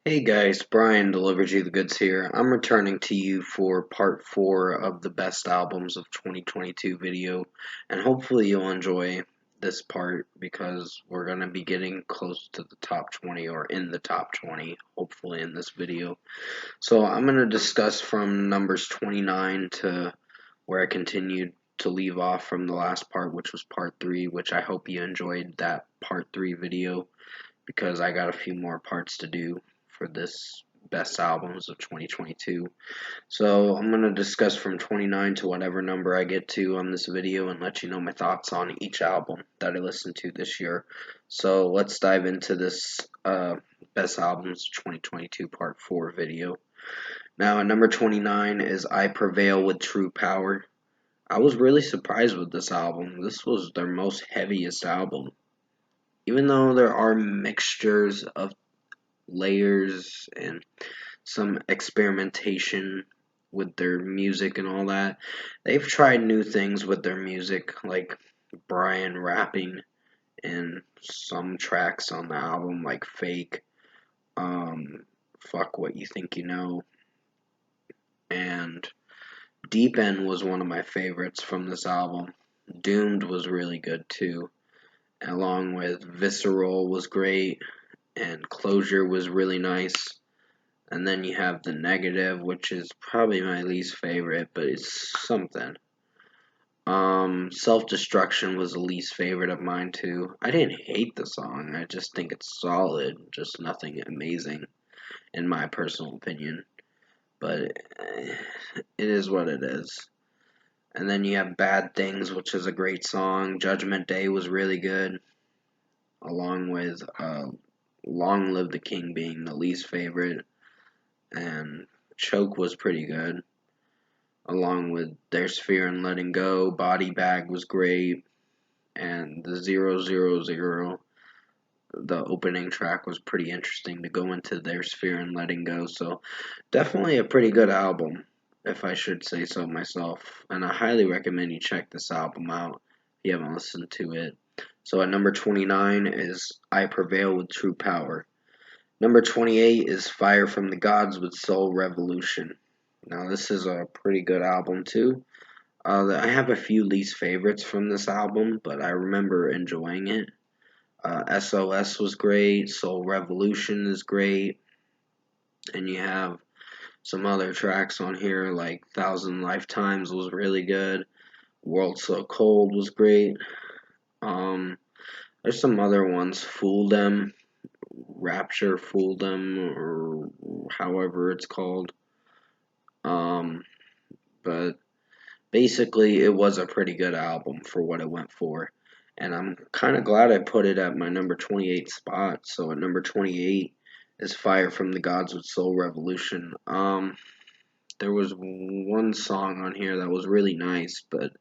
Hey guys, Brian delivered you the goods here. I'm returning to you for part 4 of the best albums of 2022 video, and hopefully you'll enjoy this part because we're going to be getting close to the top 20 or in the top 20, hopefully in this video. So I'm going to discuss from numbers 29 to where I continued to leave off from the last part, which was part 3, which I hope you enjoyed that part 3 video because I got a few more parts to do for this best albums of 2022. So I'm going to discuss from 29 to whatever number I get to on this video and let you know my thoughts on each album that I listened to this year. So let's dive into this best albums of 2022 part 4 video. Now at number 29 is I Prevail with True Power. I was really surprised with this album. This was their most heaviest album. Even though there are mixtures of layers and some experimentation with their music and all that. They've tried new things with their music, like Brian rapping in some tracks on the album, like Fake, Fuck What You Think You Know, and Deep End was one of my favorites from this album. Doomed was really good too, along with Visceral was great, and Closure was really nice. And then you have The Negative, which is probably my least favorite, but it's something. Self Destruction was the least favorite of mine too. I didn't hate the song, I just think it's solid, just nothing amazing, in my personal opinion. But it is what it is. And then you have Bad Things, which is a great song. Judgment Day was really good, along with Long Live the King being the least favorite. And Choke was pretty good, along with There's Fear in Letting Go. Body Bag was great, and the 000, the opening track was pretty interesting to go into There's Fear in Letting Go. So definitely a pretty good album, if I should say so myself. And I highly recommend you check this album out if you haven't listened to it. So at number 29 is I Prevail with True Power. Number 28 is Fire from the Gods with Soul Revolution. Now, this is a pretty good album, too. I have a few least favorites from this album, but I remember enjoying it. SOS was great, Soul Revolution is great, and you have some other tracks on here like Thousand Lifetimes was really good. World So Cold was great. Um, there's some other ones, Fool Them, Rapture, Fool Them, or however it's called. Um, but basically, it was a pretty good album for what it went for. And I'm kind of glad I put it at my number 28 spot. So at number 28 is Fire from the Gods with Soul Revolution. There was one song on here that was really nice, but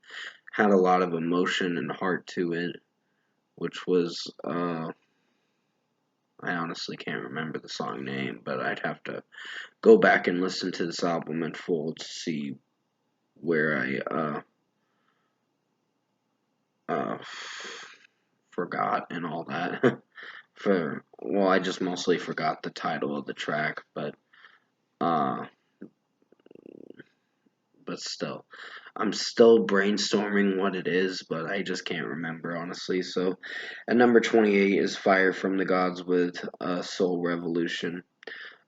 had a lot of emotion and heart to it, which was, I honestly can't remember the song name, but I'd have to go back and listen to this album in full to see where I uh, forgot and all that. I just mostly forgot the title of the track, uh, but still, I'm still brainstorming what it is, but I just can't remember honestly. So, at number 28 is Fire from the Gods with Soul Revolution.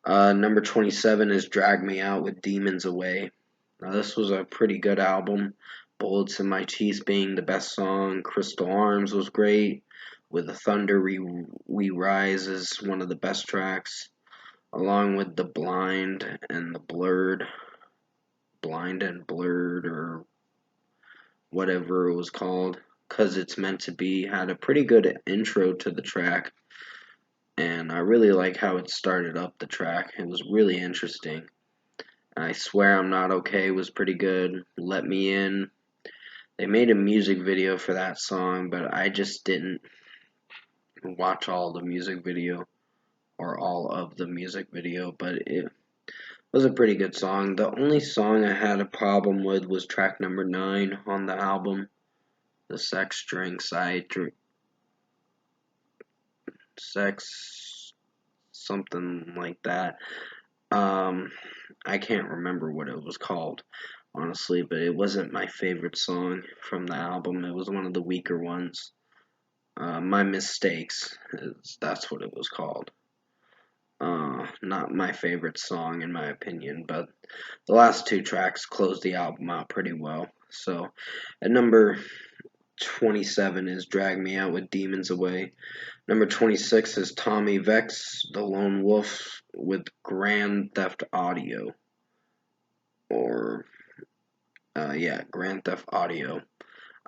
Number 27 is Drag Me Out with Demons Away. Now, this was a pretty good album. Bullets in My Teeth being the best song. Crystal Arms was great. With the Thunder We Rise is one of the best tracks. Along with The Blind and the Blurred. Blind and Blurred, or whatever it was called. 'Cause It's Meant to Be had a pretty good intro to the track. And I really like how it started up the track. It was really interesting. I Swear I'm Not Okay was pretty good. Let Me In. They made a music video for that song, but I just didn't watch all the music video or all of the music video, but it was a pretty good song. The only song I had a problem with was track number 9 on the album, the Sex Drinks I Drink. Sex something like that. I can't remember what it was called, honestly, but it wasn't my favorite song from the album. It was one of the weaker ones. My Mistakes, that's what it was called. Not my favorite song in my opinion, but the last two tracks closed the album out pretty well. So, at number 27 is Drag Me Out with Demons Away. Number 26 is Tommy Vex, The Lone Wolf with Grand Theft Audio. Or, yeah, Grand Theft Audio.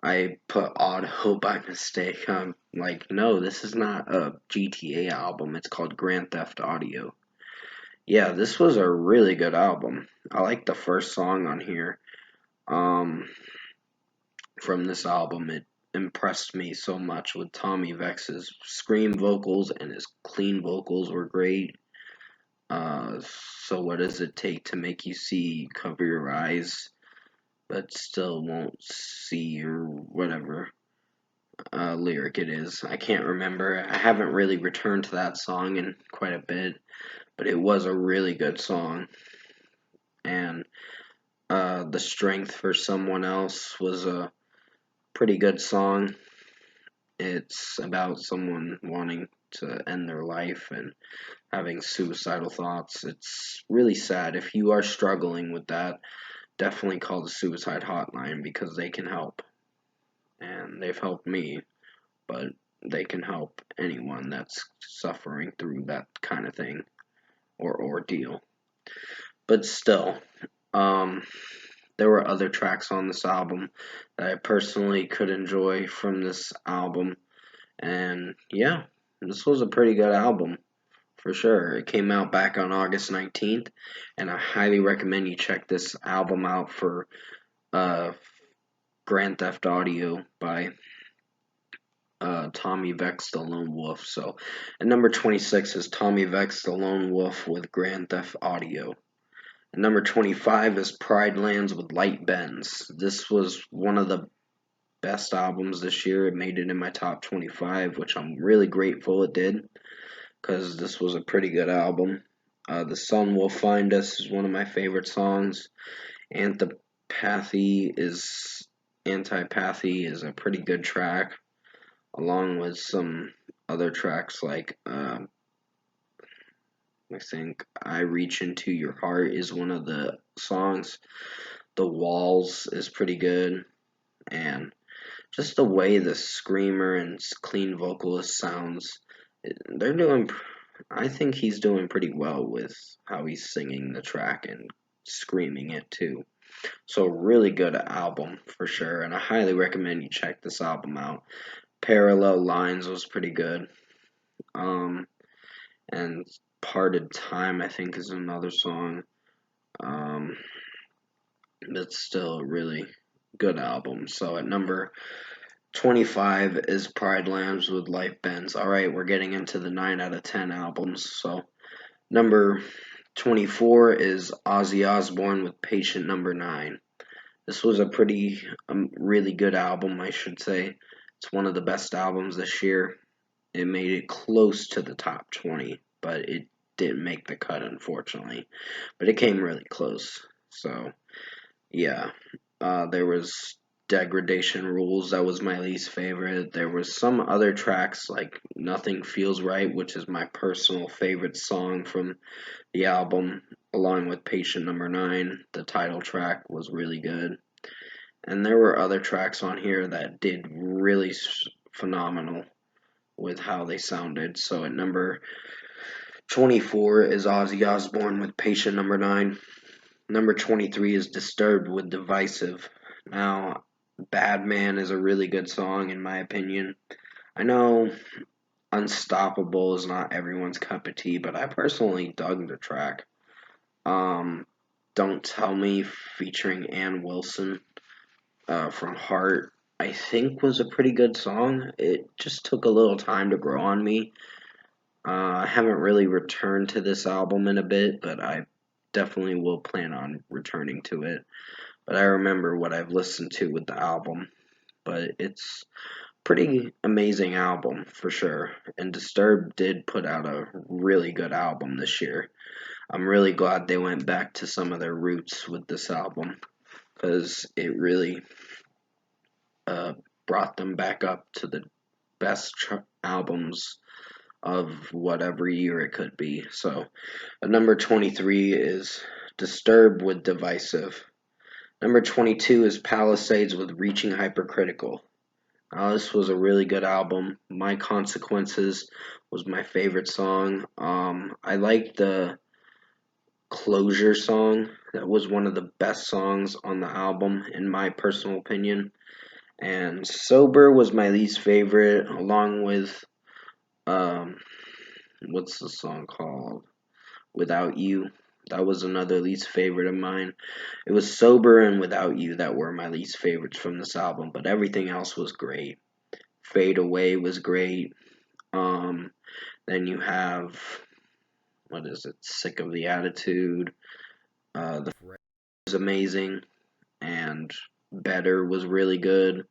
I put Auto by mistake. I'm like, no, this is not a GTA album. It's called Grand Theft Audio. Yeah, this was a really good album. I like the first song on here. Um, from this album, it impressed me so much with Tommy Vex's scream vocals, and his clean vocals were great. Uh, so what does it take to make you see? Cover your eyes, but still won't see, or whatever lyric it is. I can't remember. I haven't really returned to that song in quite a bit, but it was a really good song. And The Strength for Someone Else was a pretty good song. It's about someone wanting to end their life and having suicidal thoughts. It's really sad. If you are struggling with that, definitely call the suicide hotline because they can help. And they've helped me, but they can help anyone that's suffering through that kind of thing or ordeal. But still, um, there were other tracks on this album that I personally could enjoy from this album. And yeah, this was a pretty good album for sure. It came out back on August 19th, and I highly recommend you check this album out for uh, Grand Theft Audio by Tommy Vex, The Lone Wolf. So, at number 26 is Tommy Vex, The Lone Wolf with Grand Theft Audio. At number 25 is Pride Lands with Light Bends. This was one of the best albums this year. It made it in my top 25, which I'm really grateful it did, because this was a pretty good album. The Sun Will Find Us is one of my favorite songs. Antipathy is Antipathy is a pretty good track, along with some other tracks like I think I Reach Into Your Heart is one of the songs. The Walls is pretty good, and just the way the screamer and clean vocalist sounds, they're doing. I think he's doing pretty well with how he's singing the track and screaming it too. So really good album for sure, and I highly recommend you check this album out. Parallel Lines was pretty good. Um, and Parted Time I think is another song. Um, that's still a really good album. So at number 25 is Pride Lands with Life Bends. Alright, we're getting into the 9 out of 10 albums. So number 24 is Ozzy Osbourne with Patient Number 9. This was a pretty, really good album, I should say. It's one of the best albums this year. It made it close to the top 20, but it didn't make the cut, unfortunately. But it came really close. So, yeah. There was Degradation Rules, that was my least favorite. There was some other tracks like Nothing Feels Right, which is my personal favorite song from the album, along with Patient Number 9. The title track was really good. And there were other tracks on here that did really phenomenal with how they sounded. So at number 24 is Ozzy Osbourne with Patient Number 9. Number 23 is Disturbed with Divisive. Now, Bad Man is a really good song in my opinion. I know Unstoppable is not everyone's cup of tea, but I personally dug the track. Don't Tell Me featuring Ann Wilson from Heart, I think was a pretty good song. It just took a little time to grow on me. I haven't really returned to this album in a bit, but I definitely will plan on returning to it. But I remember what I've listened to with the album, but it's pretty amazing album for sure. And Disturbed did put out a really good album this year. I'm really glad they went back to some of their roots with this album because it really uh, brought them back up to the best albums of whatever year it could be. So, number 23 is Disturbed with Divisive. Number 22 is Palisades with Reaching Hypercritical. This was a really good album. My Consequences was my favorite song. I liked the Closure song. That was one of the best songs on the album, in my personal opinion. And Sober was my least favorite, along with um, what's the song called? Without You. That was another least favorite of mine. It was Sober and Without You that were my least favorites from this album, but everything else was great. Fade Away was great. Um, then you have, what is it? Sick of the Attitude. The was amazing, and Better was really good,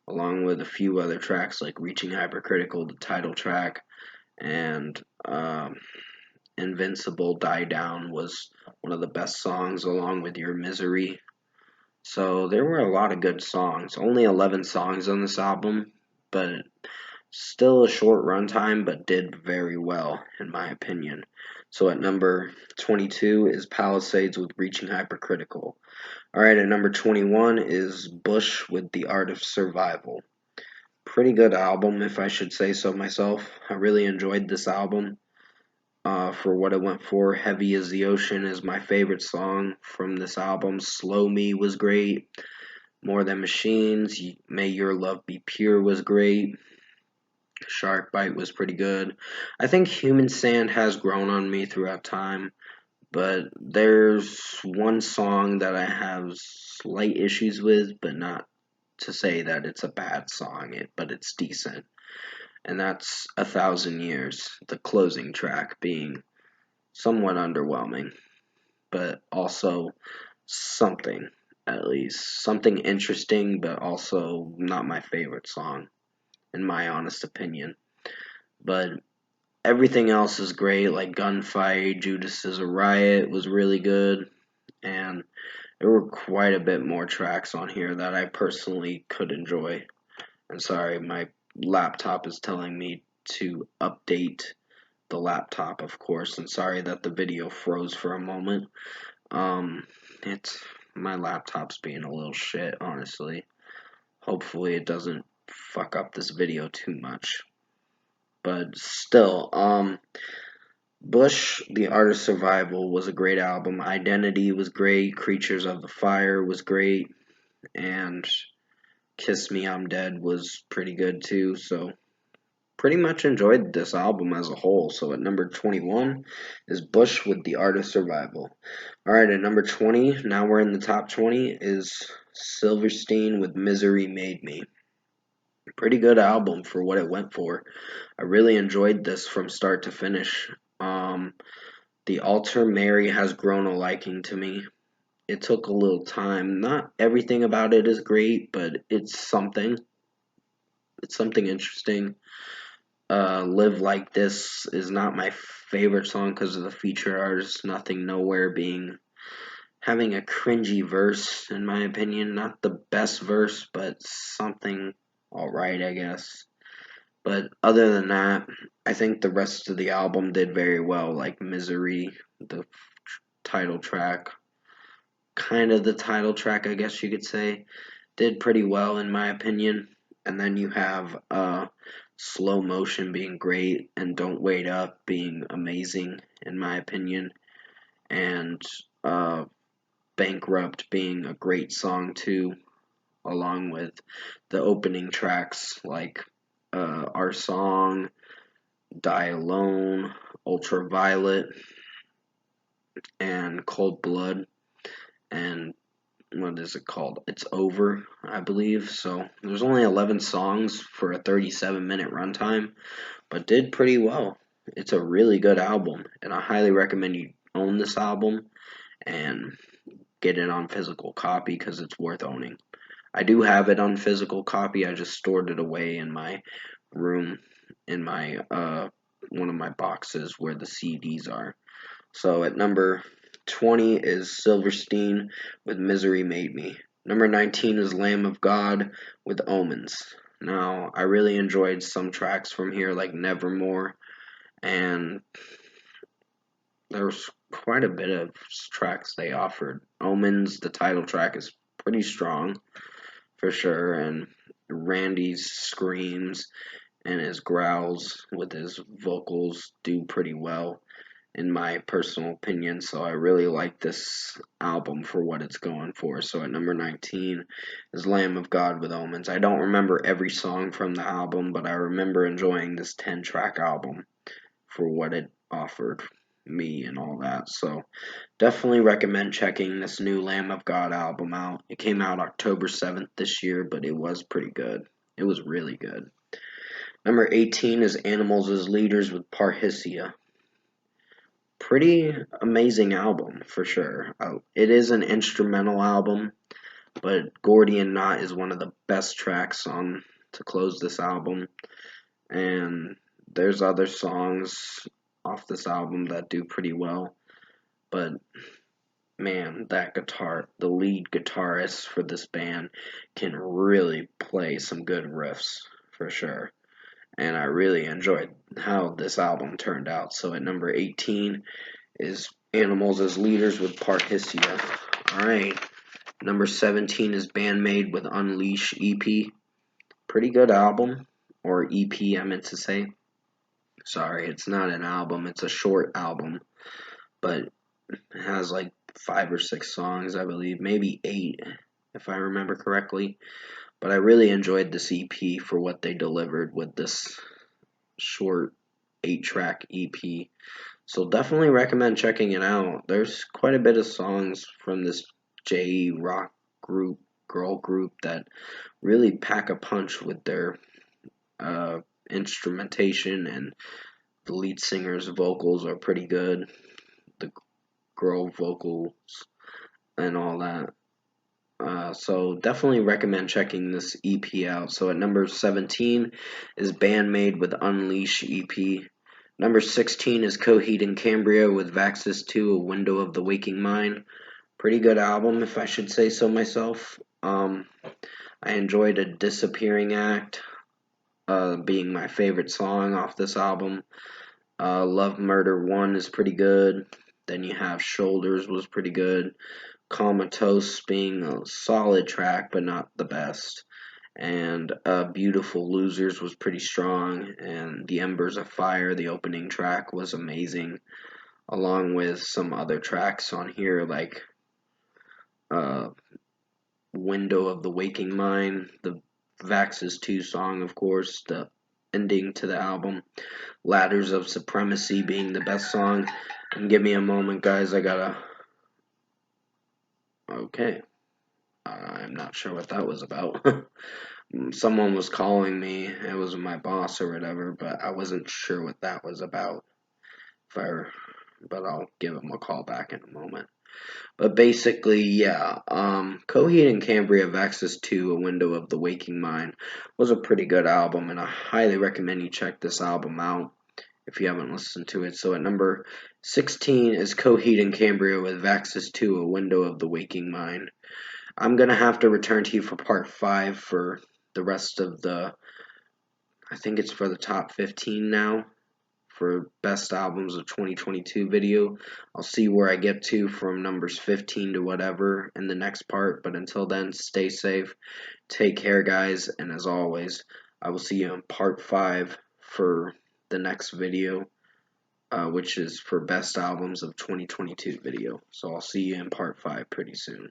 along with a few other tracks like Reaching Hypercritical, the title track, and Invincible Die Down was one of the best songs, along with Your Misery. So there were a lot of good songs. Only 11 songs on this album, but still a short runtime, but did very well, in my opinion. So at number 22 is Palisades with Reaching Hypercritical. Alright, at number 21 is Bush with The Art of Survival. Pretty good album, if I should say so myself. I really enjoyed this album for what it went for. Heavy as the Ocean is my favorite song from this album. Slow Me was great. More Than Machines, May Your Love Be Pure was great. Shark Bite was pretty good. I think Human Sand has grown on me throughout time, but there's one song that I have slight issues with, but not to say that it's a bad song, but it's decent. And that's 1,000 Years, the closing track being somewhat underwhelming, but also something, at least. Something interesting, but also not my favorite song, in my honest opinion. But everything else is great, like Gunfight, Judas is a Riot was really good, and there were quite a bit more tracks on here that I personally could enjoy. And sorry, my laptop is telling me to update the laptop, of course, and sorry that the video froze for a moment. It's my laptop's being a little shit, honestly. Hopefully it doesn't fuck up this video too much. But still, Bush, The Art of Survival was a great album. Identity was great. Creatures of the Fire was great. And Kiss Me, I'm Dead was pretty good too. So, pretty much enjoyed this album as a whole. So, at number 21 is Bush with The Art of Survival. Alright, at number 20, now we're in the top 20, is Silverstein with Misery Made Me. Pretty good album for what it went for. I really enjoyed this from start to finish. The Altar Mary has grown a liking to me. It took a little time. Not everything about it is great, but it's something. It's something interesting. Live Like This is not my favorite song because of the feature artist, Nothing Nowhere being having a cringy verse, in my opinion. Not the best verse, but something alright, I guess. But other than that, I think the rest of the album did very well, like Misery, the title track, kind of the title track, I guess you could say, did pretty well in my opinion. And then you have Slow Motion being great and Don't Wait Up being amazing in my opinion, and Bankrupt being a great song too, along with the opening tracks like Our Song, Die Alone, Ultraviolet, and Cold Blood, and what is it called? It's Over, I believe. So there's only 11 songs for a 37-minute runtime, but did pretty well. It's a really good album, and I highly recommend you own this album and get it on physical copy because it's worth owning. I do have it on physical copy. I just stored it away in my room, in my one of my boxes where the CDs are. So at number 20 is Silverstein with Misery Made Me. Number 19 is Lamb of God with Omens. Now, I really enjoyed some tracks from here, like Nevermore, and there was quite a bit of tracks they offered. Omens, the title track, is pretty strong for sure, and Randy's screams and his growls with his vocals do pretty well in my personal opinion, so I really like this album for what it's going for. So at number 19 is Lamb of God with Omens. I don't remember every song from the album, but I remember enjoying this 10-track album for what it offered me and all that. So definitely recommend checking this new Lamb of God album out. It came out October 7th this year, but it was pretty good. It was really good. Number 18 is Animals as Leaders with Parrhesia. Pretty amazing album for sure. It is an instrumental album, but Gordian Knot is one of the best tracks on to close this album. And there's other songs off this album that do pretty well, but man, that guitar, the lead guitarist for this band can really play some good riffs for sure. And I really enjoyed how this album turned out. So at number 18 is Animals as Leaders with Parrhesia. Alright. Number 17 is Bandmade with Unleash EP. Pretty good album. Or EP, I meant to say. Sorry, it's not an album. It's a short album. But it has like 5 or 6 songs, I believe. Maybe 8, if I remember correctly. But I really enjoyed this EP for what they delivered with this short 8-track EP. So definitely recommend checking it out. There's quite a bit of songs from this J-rock group, girl group, that really pack a punch with their instrumentation, and the lead singer's vocals are pretty good. The girl vocals and all that. So definitely recommend checking this EP out. So at number 17 is Bandmade with Unleash EP. Number 16 is Coheed and Cambria with Vaxis 2, A Window of the Waking Mind. Pretty good album, if I should say so myself. I enjoyed A Disappearing Act being my favorite song off this album. Love Murder 1 is pretty good. Then you have Shoulders was pretty good. Comatose being a solid track, but not the best. And Beautiful Losers was pretty strong, and The Embers of Fire, the opening track, was amazing, along with some other tracks on here like Window of the Waking Mind, the Vaxis 2 song, of course, the ending to the album, Ladders of Supremacy being the best song. And give me a moment, guys, I gotta... Okay. I'm not sure what that was about. Someone was calling me. It was my boss or whatever, but I wasn't sure what that was about. But I'll give him a call back in a moment. But basically, yeah, Coheed and Cambria Vaxis 2, A Window of the Waking Mind was a pretty good album, and I highly recommend you check this album out if you haven't listened to it. So at number 16 is Coheed and Cambria with Vaxis 2, A Window of the Waking Mind. I'm going to have to return to you for part 5 for the rest of the, I think it's for the top 15 now, for best albums of 2022 video. I'll see where I get to from numbers 15 to whatever in the next part, but until then, stay safe, take care, guys, and as always, I will see you in part 5 for the next video, which is for best albums of 2022 video. So I'll see you in part 5 pretty soon.